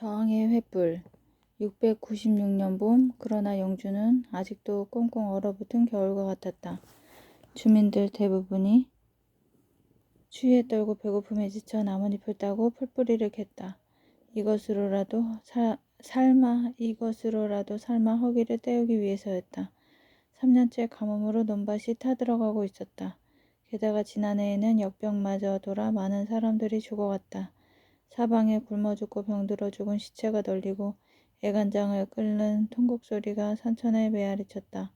저항의 횃불 696년 봄. 그러나 영주는 아직도 꽁꽁 얼어붙은 겨울과 같았다. 주민들 대부분이 추위에 떨고 배고픔에 지쳐 나뭇잎을 따고 풀뿌리를 캤다. 이것으로라도 삶아 허기를 때우기 위해서였다. 3년째 가뭄으로 논밭이 타들어가고 있었다. 게다가 지난해에는 역병마저 돌아 많은 사람들이 죽어갔다. 사방에 굶어 죽고 병들어 죽은 시체가 널리고 애간장을 끓는 통곡 소리가 산천에 메아리쳤다.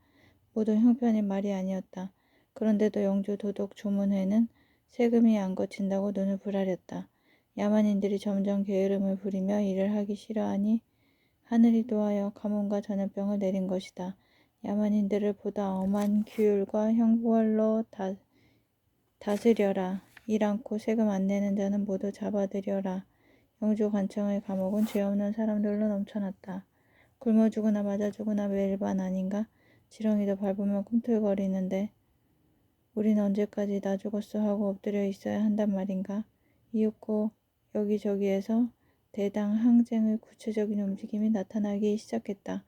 모두 형편이 말이 아니었다. 그런데도 영주 도독 조문회는 세금이 안 거친다고 눈을 부라렸다. 야만인들이 점점 게으름을 부리며 일을 하기 싫어하니 하늘이 도하여 가뭄과 전염병을 내린 것이다. 야만인들을 보다 엄한 규율과 형벌로 다스려라. 일 않고 세금 안 내는 자는 모두 잡아들여라. 영주 관청의 감옥은 죄 없는 사람들로 넘쳐났다. 굶어 죽으나 맞아 죽으나 매일반 아닌가? 지렁이도 밟으면 꿈틀거리는데 우린 언제까지 나 죽었어 하고 엎드려 있어야 한단 말인가? 이윽고 여기저기에서 대당 항쟁의 구체적인 움직임이 나타나기 시작했다.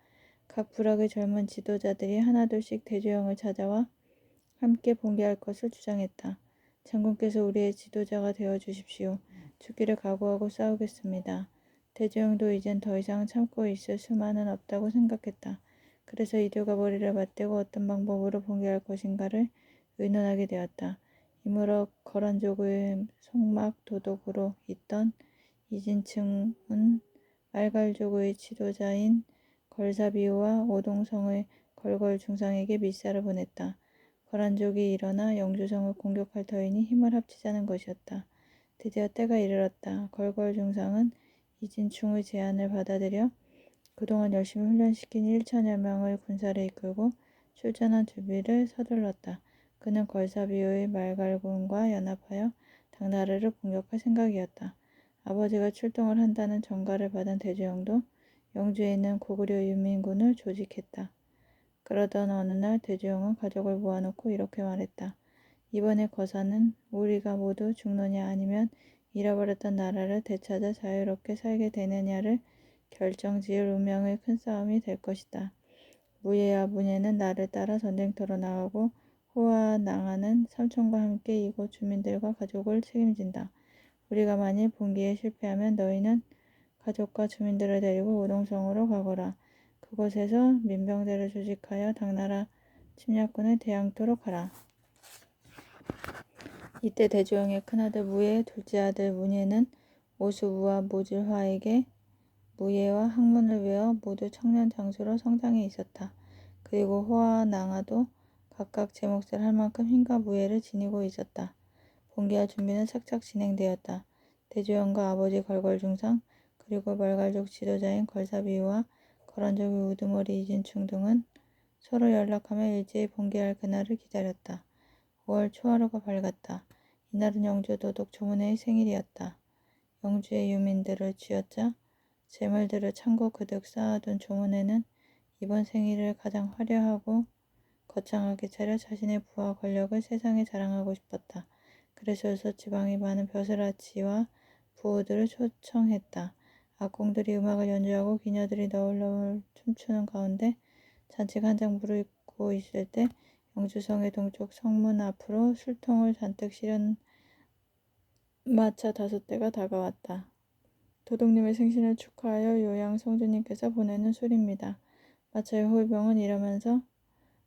각 부락의 젊은 지도자들이 하나둘씩 대조영을 찾아와 함께 봉기할 것을 주장했다. 장군께서 우리의 지도자가 되어 주십시오. 죽기를 각오하고 싸우겠습니다. 대조영도 이젠 더 이상 참고 있을 수만은 없다고 생각했다. 그래서 이들과 머리를 맞대고 어떤 방법으로 봉기할 것인가를 의논하게 되었다. 이무럭 거란족의 속막 도독으로 있던 이진층은 말갈족의 지도자인 걸사비우와 오동성의 걸걸중상에게 밀사를 보냈다. 거란족이 일어나 영주성을 공격할 터이니 힘을 합치자는 것이었다. 드디어 때가 이르렀다. 걸걸중상은 이진충의 제안을 받아들여 그동안 열심히 훈련시킨 1천여 명의 군사를 이끌고 출전한 준비를 서둘렀다. 그는 걸사비우의 말갈군과 연합하여 당나라를 공격할 생각이었다. 아버지가 출동을 한다는 전가를 받은 대주영도 영주에 있는 고구려 유민군을 조직했다. 그러던 어느 날 대주영은 가족을 모아놓고 이렇게 말했다. 이번에 거사는 우리가 모두 죽느냐 아니면 잃어버렸던 나라를 되찾아 자유롭게 살게 되느냐를 결정지을 운명의 큰 싸움이 될 것이다. 무예와 문예는 나를 따라 전쟁터로 나가고 호와 낭하는 삼촌과 함께 이곳 주민들과 가족을 책임진다. 우리가 만일 봉기에 실패하면 너희는 가족과 주민들을 데리고 오동성으로 가거라. 그곳에서 민병대를 조직하여 당나라 침략군을 대항토록 하라. 이때 대조영의 큰아들 무예, 둘째 아들 문예는 오수부와 모질화에게 무예와 학문을 외워 모두 청년 장수로 성장해 있었다. 그리고 호와 낭하도 각각 제 몫을 할 만큼 힘과 무예를 지니고 있었다. 봉기할 준비는 착착 진행되었다. 대조영과 아버지 걸걸중상 그리고 말갈족 지도자인 걸사비우와 거란족의 우두머리 이진충 등은 서로 연락하며 일제히 봉기할 그날을 기다렸다. 5월 초하루가 밝았다. 이날은 영주 도독 조문회의 생일이었다. 영주의 유민들을 쥐어짜 재물들을 창고 그득 쌓아둔 조문회는 이번 생일을 가장 화려하고 거창하게 차려 자신의 부와 권력을 세상에 자랑하고 싶었다. 그래서 여섯 지방의 많은 벼슬아치와 부호들을 초청했다. 악공들이 음악을 연주하고 기녀들이 너울너울 춤추는 가운데 잔치가 한창 무르익고 있을 때 영주성의 동쪽 성문 앞으로 술통을 잔뜩 실은 마차 5대가 다가왔다. 도독님의 생신을 축하하여 요양 성주님께서 보내는 술입니다. 마차의 호위병은 이러면서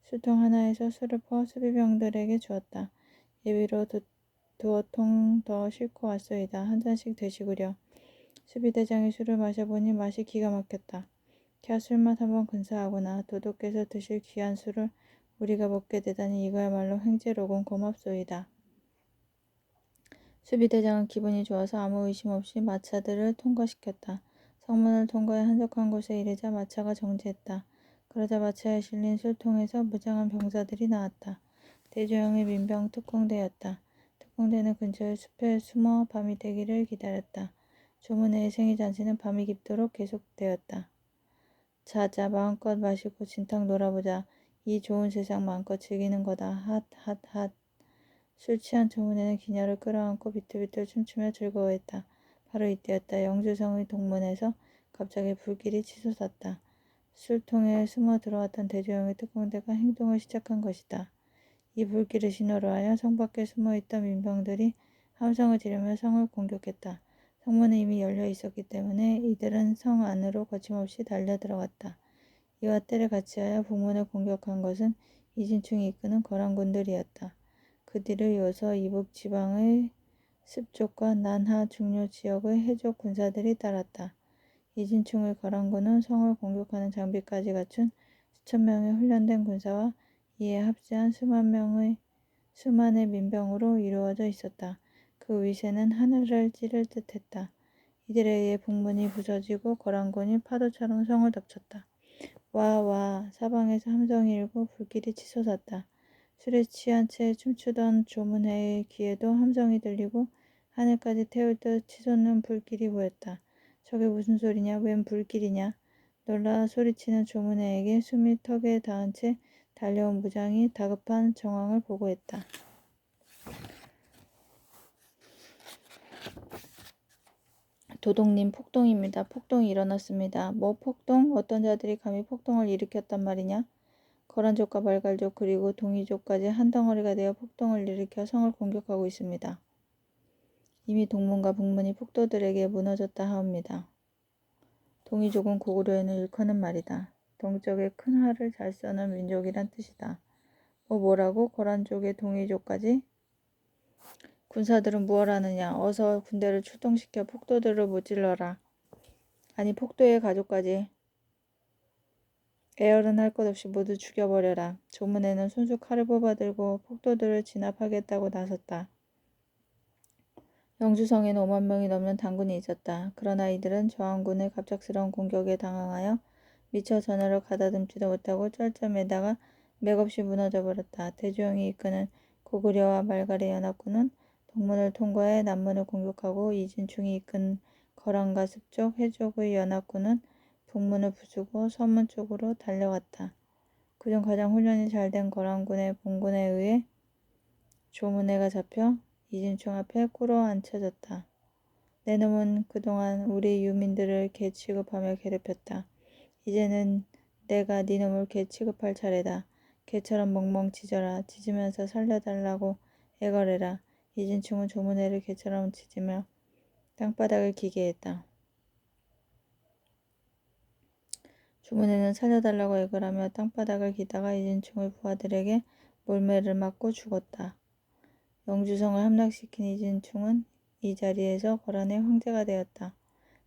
술통 하나에서 술을 퍼 수비병들에게 주었다. 예비로 2통 더 싣고 왔소이다. 한 잔씩 드시구려. 수비대장이 술을 마셔보니 맛이 기가 막혔다. 캬 술맛 한번 근사하구나. 도독께서 드실 귀한 술을 우리가 먹게 되다니 이거야말로 횡재로군 고맙소이다. 수비대장은 기분이 좋아서 아무 의심 없이 마차들을 통과시켰다. 성문을 통과해 한적한 곳에 이르자 마차가 정지했다. 그러자 마차에 실린 술통에서 무장한 병사들이 나왔다. 대조영의 민병 특공대였다. 특공대는 근처의 숲에 숨어 밤이 되기를 기다렸다. 조문회의 생일잔치는 밤이 깊도록 계속되었다. 자자 마음껏 마시고 진탕 놀아보자. 이 좋은 세상 마음껏 즐기는 거다. 핫핫핫. 술 취한 조문회는 기녀를 끌어안고 비틀비틀 춤추며 즐거워했다. 바로 이때였다. 영주성의 동문에서 갑자기 불길이 치솟았다. 술통에 숨어 들어왔던 대조영의 특공대가 행동을 시작한 것이다. 이 불길을 신호로 하여 성 밖에 숨어있던 민병들이 함성을 지르며 성을 공격했다. 성문은 이미 열려 있었기 때문에 이들은 성 안으로 거침없이 달려 들어갔다. 이와 때를 같이하여 북문을 공격한 것은 이진충이 이끄는 거란군들이었다. 그 뒤를 이어서 이북 지방의 습족과 난하 중류 지역의 해족 군사들이 따랐다. 이진충의 거란군은 성을 공격하는 장비까지 갖춘 수천 명의 훈련된 군사와 이에 합세한 수만의 민병으로 이루어져 있었다. 그 위세는 하늘을 찌를 듯했다. 이들에 의해 북문이 부서지고 거란군이 파도처럼 성을 덮쳤다. 와 사방에서 함성이 일고 불길이 치솟았다. 술에 취한 채 춤추던 조문회의 귀에도 함성이 들리고 하늘까지 태울 듯 치솟는 불길이 보였다. 저게 무슨 소리냐? 웬 불길이냐? 놀라 소리치는 조문회에게 숨이 턱에 닿은 채 달려온 무장이 다급한 정황을 보고했다. 도독님, 폭동입니다. 폭동이 일어났습니다. 뭐 폭동? 어떤 자들이 감히 폭동을 일으켰단 말이냐? 거란족과 발갈족 그리고 동이족까지 한 덩어리가 되어 폭동을 일으켜 성을 공격하고 있습니다. 이미 동문과 북문이 폭도들에게 무너졌다 하옵니다. 동이족은 고구려에는 일컫는 말이다. 동쪽에 큰 활을 잘 써는 민족이란 뜻이다. 뭐라고? 거란족의 동이족까지? 군사들은 무얼 하느냐? 어서 군대를 출동시켜 폭도들을 무찔러라. 아니 폭도의 가족까지 애열은 할 것 없이 모두 죽여버려라. 조문에는 손수 칼을 뽑아들고 폭도들을 진압하겠다고 나섰다. 영주성에는 5만 명이 넘는 단군이 있었다. 그러나 이들은 저항군의 갑작스러운 공격에 당황하여 미처 전열을 가다듬지도 못하고 쩔쩔매다가 맥없이 무너져버렸다. 대조영이 이끄는 고구려와 말갈의 연합군은 동문을 통과해 남문을 공격하고 이진충이 이끈 거란과 습족, 해족의 연합군은 북문을 부수고 서문 쪽으로 달려갔다. 그중 가장 훈련이 잘된 거란군의 본군에 의해 조문회가 잡혀 이진충 앞에 꿇어 앉혀졌다. 내 놈은 그동안 우리 유민들을 개 취급하며 괴롭혔다. 이제는 내가 네 놈을 개 취급할 차례다. 개처럼 멍멍 짖어라. 짖으면서 살려달라고 애걸해라. 이진충은 조문회를 개처럼 짖으며 땅바닥을 기게 했다. 조문회는 살려달라고 애걸하며 땅바닥을 기다가 이진충의 부하들에게 몰매를 맞고 죽었다. 영주성을 함락시킨 이진충은 이 자리에서 거란의 황제가 되었다.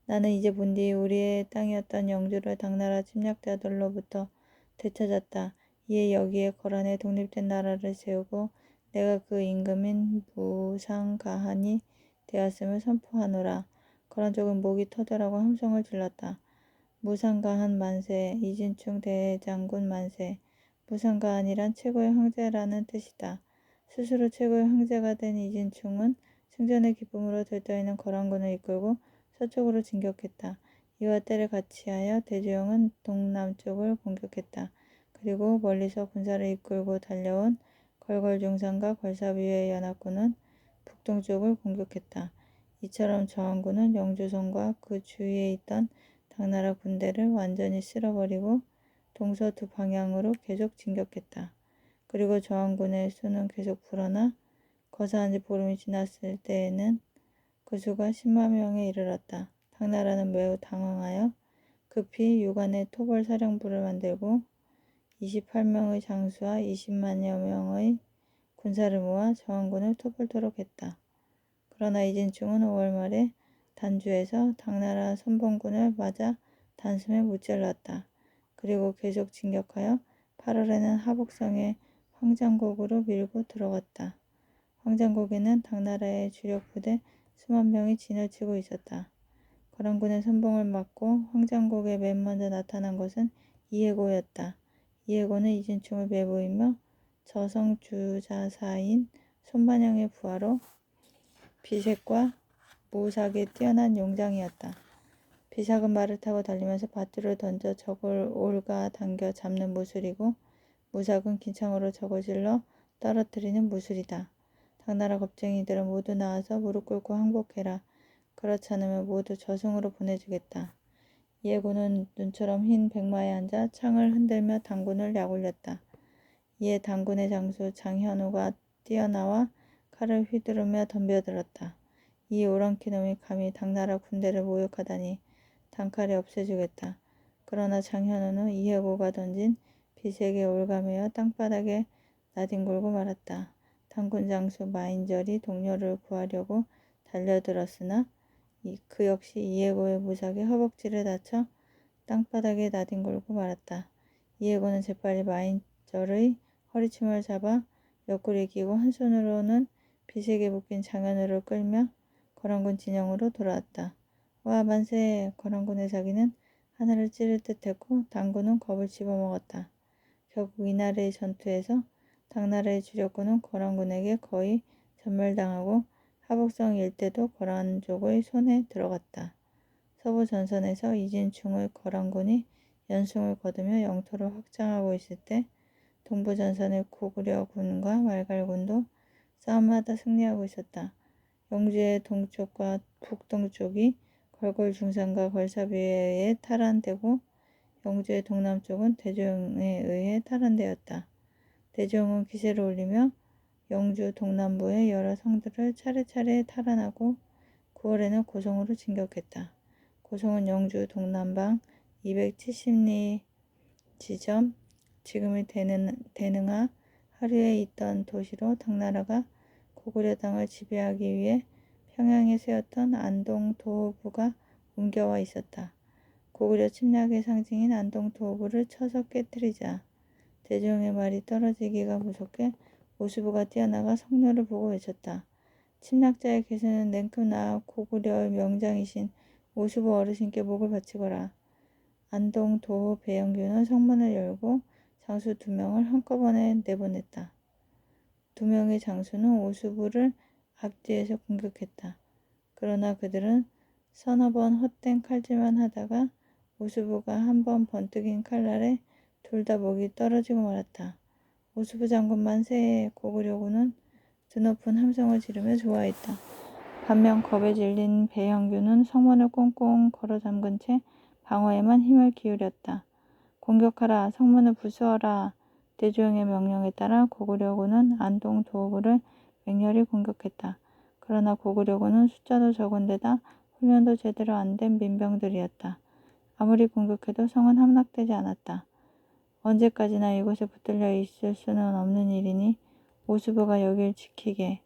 나는 이제 본디 우리의 땅이었던 영주를 당나라 침략자들로부터 되찾았다. 이에 여기에 거란의 독립된 나라를 세우고 내가 그 임금인 무상가한이 되었음을 선포하노라. 거란족은 목이 터져라고 함성을 질렀다. 무상가한 만세, 이진충 대장군 만세. 무상가한이란 최고의 황제라는 뜻이다. 스스로 최고의 황제가 된 이진충은 승전의 기쁨으로 들떠있는 거란군을 이끌고 서쪽으로 진격했다. 이와 때를 같이하여 대조영은 동남쪽을 공격했다. 그리고 멀리서 군사를 이끌고 달려온 걸걸중산과 걸사비의 연합군은 북동쪽을 공격했다. 이처럼 저항군은 영주성과 그 주위에 있던 당나라 군대를 완전히 쓸어버리고 동서 두 방향으로 계속 진격했다. 그리고 저항군의 수는 계속 불어나 거사한 지 보름이 지났을 때에는 그 수가 10만 명에 이르렀다. 당나라는 매우 당황하여 급히 유관의 토벌 사령부를 만들고 28명의 장수와 20만여 명의 군사를 모아 저항군을 토벌토록 했다. 그러나 이진충은 5월 말에 단주에서 당나라 선봉군을 맞아 단숨에 무찔렀다. 그리고 계속 진격하여 8월에는 하복성의 황장곡으로 밀고 들어갔다. 황장곡에는 당나라의 주력 부대 수만 명이 진을 치고 있었다. 거란군의 선봉을 막고 황장곡에 맨 먼저 나타난 것은 이해고였다. 이해고는 이진충을 매보이며 저성주자사인 손반영의 부하로 비색과 무삭에 뛰어난 용장이었다. 비삭은 말을 타고 달리면서 밧줄을 던져 적을 올가 당겨 잡는 무술이고 무삭은 기창으로 적을 질러 떨어뜨리는 무술이다. 당나라 겁쟁이들은 모두 나와서 무릎 꿇고 항복해라. 그렇지 않으면 모두 저승으로 보내주겠다. 이해군은 눈처럼 흰 백마에 앉아 창을 흔들며 당군을 약올렸다. 이에 당군의 장수 장현우가 뛰어나와 칼을 휘두르며 덤벼들었다. 이 오랑캐 놈이 감히 당나라 군대를 모욕하다니 단칼에 없애주겠다. 그러나 장현우는 이해고가 던진 비색에 올가매어 땅바닥에 나뒹굴고 말았다. 당군 장수 마인절이 동료를 구하려고 달려들었으나 그 역시 이해고의 무작에 허벅지를 다쳐 땅바닥에 나뒹굴고 말았다. 이해고는 재빨리 마인절의 허리춤을 잡아 옆구리에 끼고 한 손으로는 비색에 묶인 장현우를 끌며 거란군 진영으로 돌아왔다. 와 만세! 거란군의 자기는 하늘을 찌를 듯했고 당군은 겁을 집어먹었다. 결국 이날의 전투에서 당나라의 주력군은 거란군에게 거의 전멸당하고 하북성 일대도 거란족의 손에 들어갔다. 서부 전선에서 이진충의 거란군이 연승을 거두며 영토를 확장하고 있을 때 동부 전선의 고구려군과 말갈군도 싸움마다 승리하고 있었다. 영주의 동쪽과 북동쪽이 걸골중산과 걸사비에 탈환되고 영주의 동남쪽은 대종에 의해 탈환되었다. 대종은 기세를 올리며 영주 동남부의 여러 성들을 차례차례 탈환하고 9월에는 고성으로 진격했다. 고성은 영주 동남방 270리 지점, 지금의 대능하 하류에 있던 도시로 당나라가 고구려 땅을 지배하기 위해 평양에 세웠던 안동 도호부가 옮겨와 있었다. 고구려 침략의 상징인 안동 도호부를 쳐서 깨뜨리자 대종의 말이 떨어지기가 무섭게 오수부가 뛰어나가 성묘를 보고 외쳤다. 침략자의 계세는 냉큼 나아 고구려의 명장이신 오수부 어르신께 목을 바치거라. 안동 도호 배영규는 성문을 열고 장수 2명을 한꺼번에 내보냈다. 2명의 장수는 오수부를 앞뒤에서 공격했다. 그러나 그들은 서너 번 헛된 칼질만 하다가 오수부가 한 번 번뜩인 칼날에 둘 다 목이 떨어지고 말았다. 오수부 장군 만세! 고구려군은 드높은 함성을 지르며 좋아했다. 반면 겁에 질린 배영규는 성문을 꽁꽁 걸어 잠근 채 방어에만 힘을 기울였다. 공격하라! 성문을 부수어라! 대조영의 명령에 따라 고구려군은 안동 도호부를 맹렬히 공격했다. 그러나 고구려군은 숫자도 적은 데다 훈련도 제대로 안 된 민병들이었다. 아무리 공격해도 성은 함락되지 않았다. 언제까지나 이곳에 붙들려 있을 수는 없는 일이니 오수부가 여길 지키게.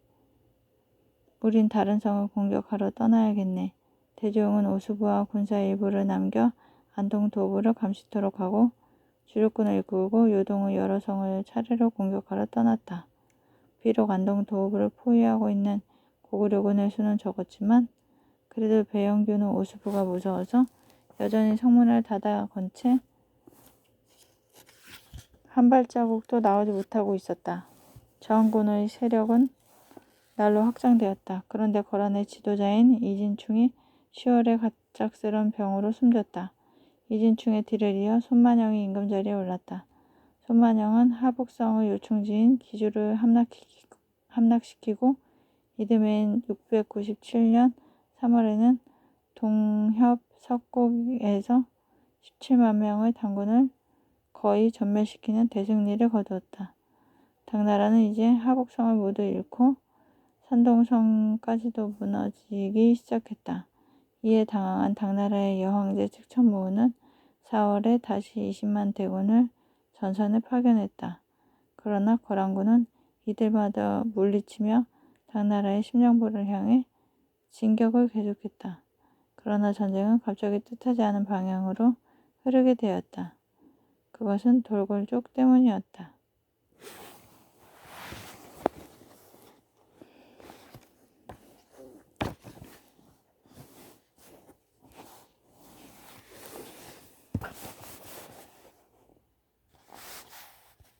우린 다른 성을 공격하러 떠나야겠네. 대조영은 오수부와 군사 일부를 남겨 안동 도호부를 감시토록 하고 주력군을 이끌고 요동의 여러 성을 차례로 공격하러 떠났다. 비록 안동 도호부를 포위하고 있는 고구려군의 수는 적었지만 그래도 배영규는 오수부가 무서워서 여전히 성문을 닫아 건 채 한 발자국도 나오지 못하고 있었다. 저항군의 세력은 날로 확장되었다. 그런데 거란의 지도자인 이진충이 10월에 갑작스런 병으로 숨졌다. 이진충의 뒤를 이어 손만영이 임금자리에 올랐다. 손만영은 하북성의 요충지인 기주를 함락시키고 이듬해인 697년 3월에는 동협 석곡에서 17만 명의 당군을 거의 전멸시키는 대승리를 거두었다. 당나라는 이제 하북성을 모두 잃고 산동성까지도 무너지기 시작했다. 이에 당황한 당나라의 여황제 측천무후는 4월에 다시 20만 대군을 전선에 파견했다. 그러나 거란군은 이들마다 물리치며 당나라의 심령부를 향해 진격을 계속했다. 그러나 전쟁은 갑자기 뜻하지 않은 방향으로 흐르게 되었다. 그것은 돌골족 때문이었다.